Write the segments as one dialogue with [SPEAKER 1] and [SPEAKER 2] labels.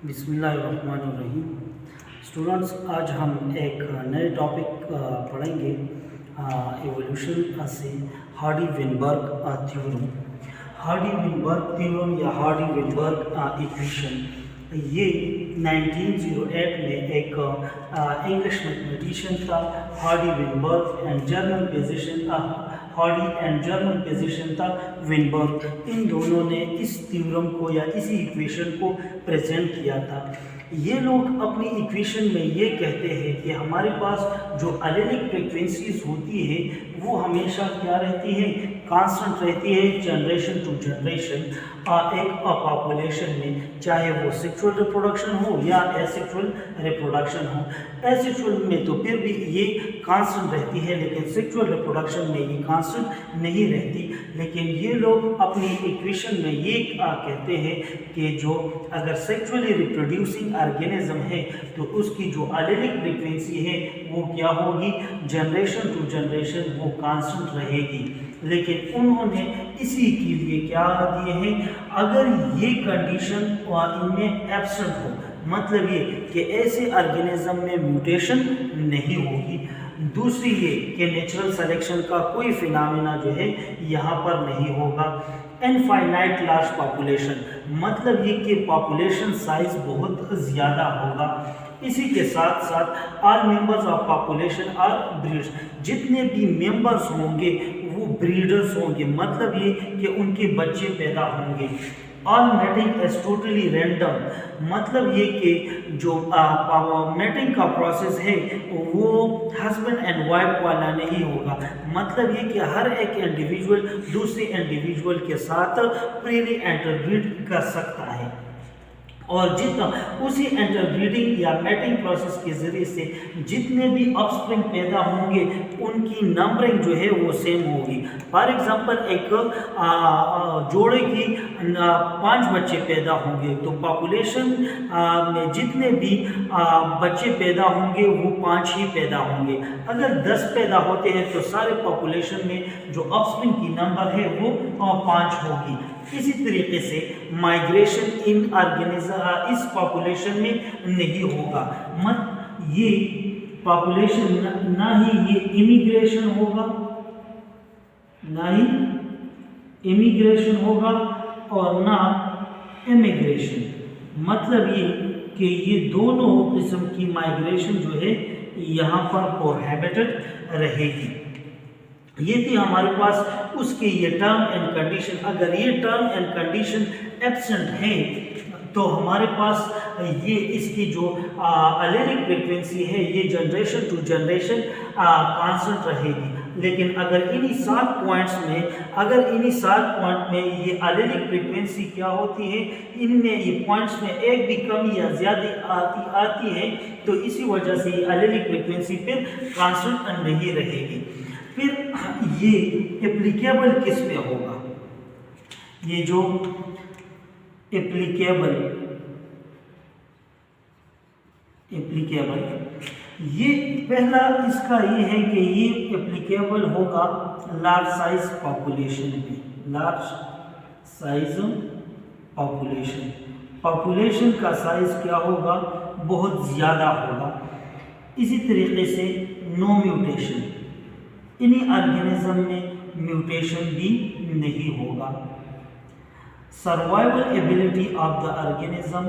[SPEAKER 1] बिस्मिल्लाहिर्रहमानिर्रहीम। स्टूडेंट्स, आज हम एक नए टॉपिक पढ़ेंगे एवोल्यूशन से हार्डी-विनबर्ग थ्योरम। हार्डी-विनबर्ग थ्योरम या हार्डी-विनबर्ग इक्वेशन ये 1908 में एक इंग्लिश मैथमेटिशियन था Hardy-Weinberg and German physician Hardy and German physician था विनबर्ग। इन दोनों ने इस थ्योरम को या इसी इक्वेशन को प्रेजेंट किया था। ये लोग अपनी इक्वेशन में ये कहते हैं कि हमारे पास जो एलेनिक फ्रीक्वेंसीज होती है वो हमेशा क्या रहती है, कांस्टेंट रहती है जनरेशन टू जनरेशन एक पॉपुलेशन में, चाहे वो सेक्सुअल रिप्रोडक्शन हो या एसेक्सुअल रिप्रोडक्शन हो। एसेक्सुअल में तो फिर भी ये कांस्टेंट रहती है, लेकिन सेक्सुअल रिप्रोडक्शन में ये कांस्टेंट नहीं रहती। लेकिन ये लोग अपनी इक्वेशन में ये कहते हैं कि जो अगर सेक्सुअली रिप्रोड्यूसिंग ऑर्गेनिज्म है तो उसकी जो एलेनिक फ्रीक्वेंसी है वो क्या होगी, जनरेशन टू जनरेशन वो कांस्टेंट रहेगी। लेकिन उन्होंने इसी के लिए क्या दिए हैं, अगर ये कंडीशन इनमें एब्सेंट हो, मतलब ये कि ऐसे ऑर्गेनिज्म में म्यूटेशन नहीं होगी। दूसरी ये कि नेचुरल सिलेक्शन का कोई फिनोमेना जो है यहाँ पर नहीं होगा। इनफाइनाइट लार्ज पॉपुलेशन, मतलब ये कि पॉपुलेशन साइज बहुत ज़्यादा होगा। इसी के साथ साथ all members of population are breeds, जितने भी मेंबर्स होंगे वो ब्रीडर्स होंगे, मतलब ये कि उनके बच्चे पैदा होंगे। All mating is totally random, मतलब ये कि जो मैटिंग का प्रोसेस है वो हस्बैंड एंड वाइफ वाला नहीं होगा, मतलब ये कि हर एक इंडिविजुअल दूसरे इंडिविजुअल के साथ फ्रीली इंटरब्रीड कर सकता है। और जितना उसी इंटरब्रीडिंग या मैटिंग प्रोसेस के ज़रिए से जितने भी ऑफस्प्रिंग पैदा होंगे उनकी नंबरिंग जो है वो सेम होगी। फॉर एग्जांपल एक जोड़े की 5 बच्चे पैदा होंगे तो पॉपुलेशन में जितने भी बच्चे पैदा होंगे वो 5 ही पैदा होंगे। अगर 10 पैदा होते हैं तो सारे पॉपुलेशन में जो ऑफस्प्रिंग की नंबर है वो 5 होगी। इसी तरीके से माइग्रेशन इन ऑर्गेनिज्म इस पॉपुलेशन में नहीं होगा, मत ये पॉपुलेशन ना ही ये इमिग्रेशन होगा, ना ही इमिग्रेशन होगा और ना इमिग्रेशन, मतलब ये कि ये दोनों किस्म की माइग्रेशन जो है यहाँ पर प्रोहिबिटेड रहेगी। ये थी हमारे पास उसके ये टर्म एंड कंडीशन। अगर ये टर्म एंड कंडीशन एब्सेंट है तो हमारे पास ये इसकी जो एलेनिक फ्रीक्वेंसी है ये जनरेशन टू जनरेशन कांस्टेंट रहेगी। लेकिन अगर इन्हीं 7 पॉइंट्स में ये एलेनिक फ्रीक्वेंसी क्या होती है, इनमें ये पॉइंट्स में एक भी कमी या ज़्यादा आती है तो इसी वजह से ये एलेनिक फ्रीक्वेंसी फिर कांस्टेंट नहीं रहेगी। फिर ये एप्लीकेबल किस में होगा, ये जो एप्लीकेबल ये पहला इसका ये है कि ये एप्लीकेबल होगा लार्ज साइज पॉपुलेशन में। लार्ज साइज पॉपुलेशन का साइज क्या होगा, बहुत ज़्यादा होगा। इसी तरीके से नो म्यूटेशन, इन्हीं ऑर्गेनिज्म में म्यूटेशन भी नहीं होगा। Survival ability of the organism,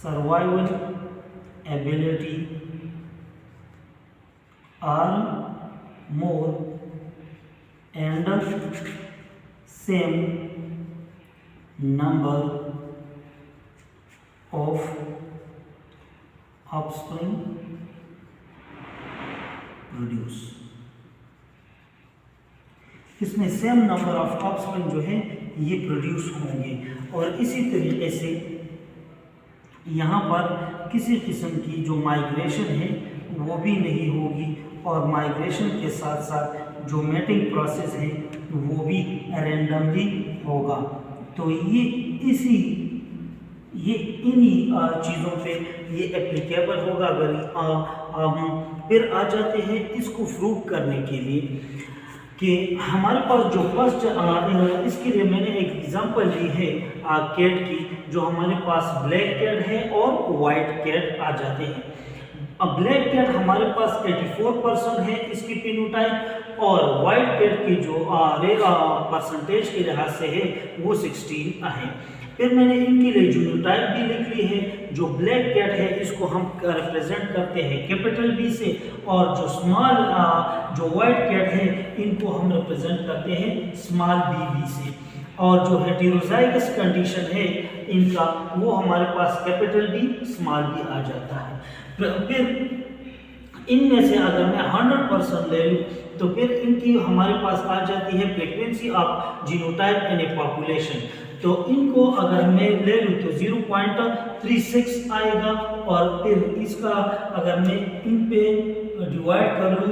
[SPEAKER 1] survival ability are more and same number of offspring produce, इसमें सेम नंबर ऑफ ऑफस्प्रिंग जो है ये प्रोड्यूस होंगे। और इसी तरीके से यहाँ पर किसी किस्म की जो माइग्रेशन है वो भी नहीं होगी, और माइग्रेशन के साथ साथ जो मैटिंग प्रोसेस है वो भी रैंडमली होगा। तो ये इन्हीं चीज़ों पे ये एप्लीकेबल होगा। अगर फिर आ जाते हैं इसको प्रूव करने के लिए कि हमारे पास जो फर्स्ट इसके लिए मैंने एक एग्जांपल ली है कैट की, जो हमारे पास ब्लैक कैट है और वाइट कैट आ जाते हैं। अब ब्लैक कैट हमारे पास 84% है इसकी फिनोटाइप, और वाइट कैट की जो परसेंटेज के लिहाज से है वो 16 है। फिर मैंने इनके लिए जीनोटाइप भी लिख ली है। जो ब्लैक कैट है इसको हम रिप्रेजेंट करते हैं कैपिटल बी से, और जो स्मॉल जो वाइट कैट है इनको हम रिप्रेजेंट करते हैं स्मॉल बी से। और जो हेटेरोजाइगस कंडीशन है इनका वो हमारे पास कैपिटल बी स्मॉल बी आ जाता है। फिर इनमें से अगर मैं 100% ले लूँ तो फिर इनकी हमारे पास आ जाती है frequency of genotype in A population. तो इनको अगर मैं ले लूँ तो 0.36 आएगा, और फिर इसका अगर मैं इन पे डिवाइड कर लूँ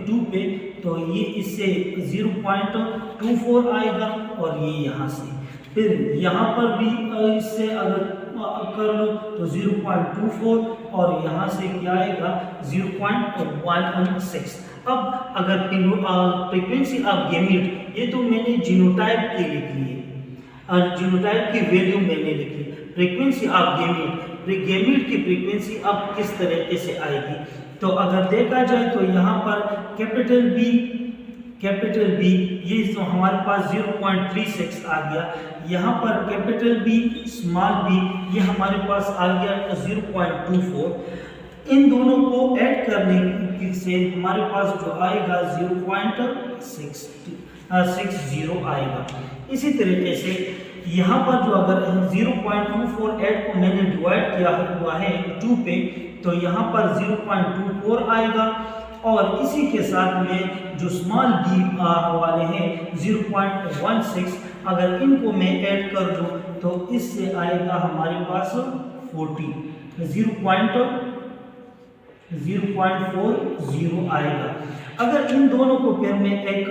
[SPEAKER 1] 2 पे तो ये इससे 0.24 आएगा, और ये यहाँ से फिर यहाँ पर भी इससे अगर कर लो तो 0.24, और यहाँ से क्या आएगा 0.16। अब अगर फ्रीक्वेंसी ऑफ गैमीट, ये तो मैंने जीनोटाइप की लिख ली है, जीनोटाइप की वैल्यू मैंने लिखी। फ्रीक्वेंसी ऑफ गैमीट की फ्रीक्वेंसी अब किस तरीके से आएगी, तो अगर देखा जाए तो यहाँ पर कैपिटल बी ये तो हमारे पास 0.36 आ गया, यहाँ पर कैपिटल बी स्मॉल बी ये हमारे पास आ गया 0.24। इन दोनों को ऐड करने से हमारे पास जो आएगा 0.60 आएगा। इसी तरीके से यहाँ पर जो अगर 0.24 ऐड को मैंने डिवाइड किया हुआ है 2 पे, तो यहाँ पर 0.24 आएगा, और इसी के साथ में जो स्मॉल बी वाले हैं 0.16, अगर इनको मैं ऐड कर दूँ तो इससे आएगा हमारे पास 0.40 आएगा। अगर इन दोनों को फिर मैं एक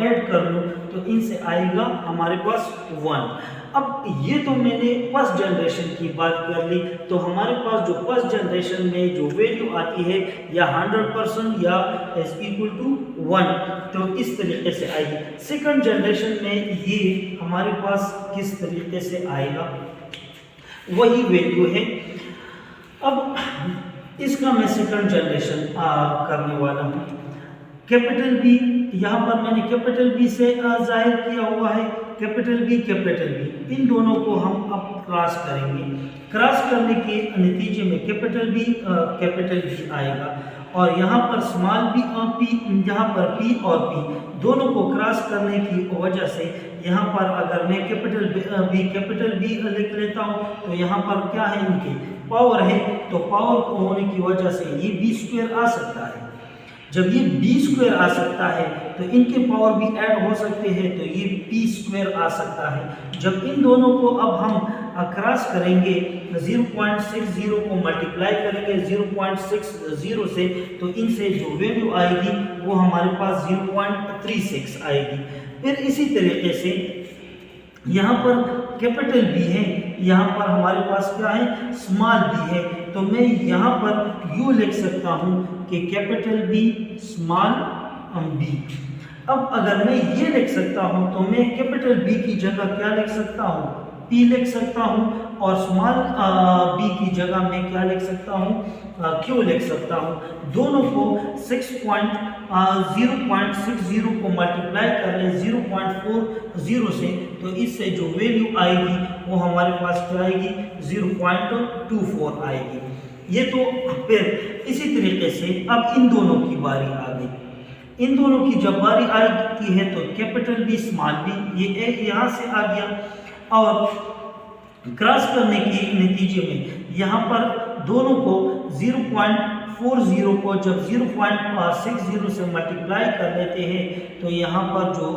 [SPEAKER 1] ऐड कर लूँ तो इनसे आएगा हमारे पास 1। अब ये तो मैंने फर्स्ट जनरेशन की बात कर ली, तो हमारे पास जो फर्स्ट जनरेशन में जो वैल्यू आती है या 100% या =1, तो इस तरीके से आएगी। सेकंड जनरेशन में ये हमारे पास किस तरीके से आएगा, वही वैल्यू है। अब इसका मैं सेकंड जनरेशन करने वाला हूँ। कैपिटल बी, यहाँ पर मैंने कैपिटल बी से जाहिर किया हुआ है, कैपिटल बी इन दोनों को हम अब क्रॉस करेंगे। क्रॉस करने के नतीजे में कैपिटल बी आएगा, और यहाँ पर स्मॉल बी और पी, यहाँ पर पी और पी दोनों को क्रॉस करने की वजह से यहाँ पर अगर मैं कैपिटल बी लिख लेता हूँ तो यहाँ पर क्या है, इनके पावर है, तो पावर होने की वजह से ये b² आ सकता है। जब ये b² आ सकता है तो इनके पावर भी ऐड हो सकते हैं, तो ये p² आ सकता है। जब इन दोनों को अब हम क्रॉस करेंगे 0.60 को मल्टीप्लाई करेंगे 0.60 से, तो इनसे जो वैल्यू आएगी वो हमारे पास 0.36 आएगी। फिर इसी तरीके से यहाँ पर कैपिटल बी है, यहाँ पर हमारे पास क्या है, स्मॉल बी है, तो मैं यहाँ पर यू लिख सकता हूँ कि कैपिटल बी स्मॉल बी। अब अगर मैं ये लिख सकता हूँ तो मैं कैपिटल बी की जगह क्या लिख सकता हूँ, पी लिख सकता हूँ, और स्मॉल बी की जगह मैं क्या लिख सकता हूँ, क्यू लिख सकता हूँ। दोनों को 0.60 को मल्टीप्लाई कर लें 0.40 से, तो इससे जो वैल्यू आएगी वो हमारे पास क्या आएगी, 0.24 आएगी। ये तो फिर इसी तरीके से अब इन दोनों की बारी आ गई। इन दोनों की जब बारी आती है तो कैपिटल बी स्मॉल बी ये यहाँ से आ गया, और क्रॉस करने के नतीजे में यहाँ पर दोनों को 0.40 को जब 0.60 से मल्टीप्लाई कर लेते हैं तो यहाँ पर जो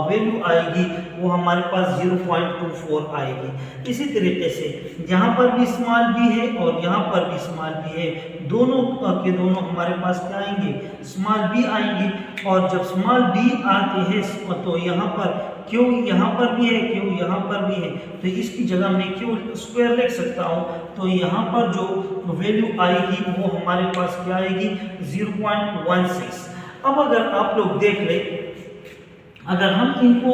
[SPEAKER 1] वैल्यू आएगी वो हमारे पास 0.24 आएगी। इसी तरीके से यहाँ पर भी स्मॉल बी है और यहाँ पर भी स्मॉल बी है, दोनों के दोनों हमारे पास क्या आएंगे, स्मॉल बी आएंगे। और जब स्मॉल बी आते हैं तो यहाँ पर क्यू यहाँ पर भी है, क्यू यहाँ पर भी है, तो इसकी जगह मैं क्यू² लिख सकता हूँ। तो यहाँ पर जो वैल्यू आएगी वो हमारे पास क्या आएगी, 0.16। अब अगर आप लोग देख ले अगर हम इनको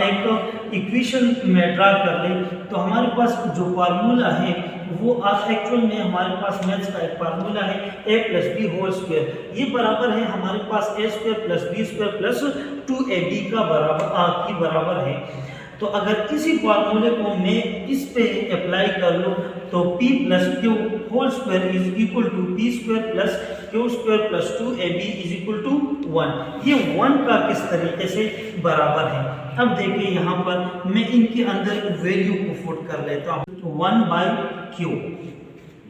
[SPEAKER 1] एक इक्वेशन में ड्रा कर लें तो हमारे पास जो फार्मूला है वो आज एक्चुअल में हमारे पास मैथ्स का एक फार्मूला है a plus B whole square, ये बराबर है हमारे पास a square plus B square plus 2ab की बराबर है। तो अगर इसी फार्मूले को मैं इस पे अप्लाई कर लूँ तो p plus q whole square is equal to p square plus q square plus 2ab is equal to 1। ये 1 का किस तरीके से बराबर है, अब देखिए यहाँ पर मैं इनके अंदर वैल्यू को पुट कर लेता हूँ। तो 1/q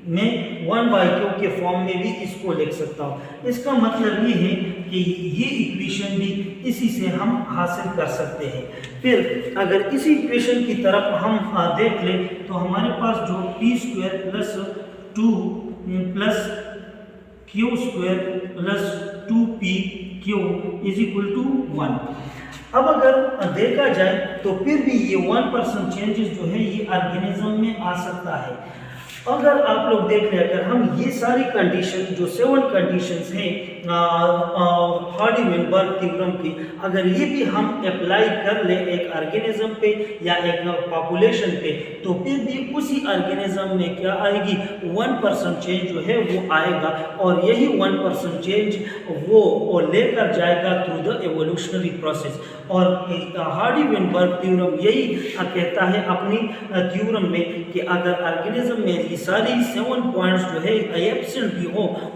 [SPEAKER 1] मैं 1/q के फॉर्म में भी इसको लिख सकता हूँ। इसका मतलब ये है कि ये इक्वेशन भी इसी से हम हासिल कर सकते हैं। फिर अगर इसी इक्वेशन की तरफ हम देख लें तो हमारे पास जो p square plus 2 plus q square plus 2pq is equal to 1। अब अगर देखा जाए तो फिर भी ये 1% चेंजेस जो है ये ऑर्गेनिज्म में आ सकता है। अगर आप लोग देख लें, अगर हम ये सारी कंडीशन जो 7 कंडीशंस हैं हार्डी-वेनबर्ग थ्योरम की, अगर ये भी हम अप्लाई कर ले एक ऑर्गेनिज्म पे या एक पॉपुलेशन पे तो फिर भी उसी ऑर्गेनिज्म में क्या आएगी, 1% चेंज जो है वो आएगा और यही 1% चेंज वो लेकर जाएगा थ्रू द एवोल्यूशनरी प्रोसेस। और हार्डी-वेनबर्ग थ्योरम यही कहता है अपनी थ्योरम में कि अगर ऑर्गेनिज्म में ये सारी 7 पॉइंट्स जो है एब्सेंट भी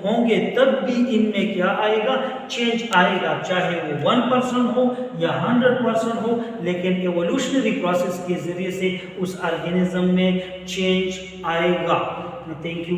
[SPEAKER 1] होंगे तब भी इनमें क्या आएगा, चेंज आएगा, चाहे वो 1% हो या 100% हो, लेकिन एवोल्यूशनरी प्रोसेस के जरिए से उस ऑर्गेनिज्म में चेंज आएगा। Thank you.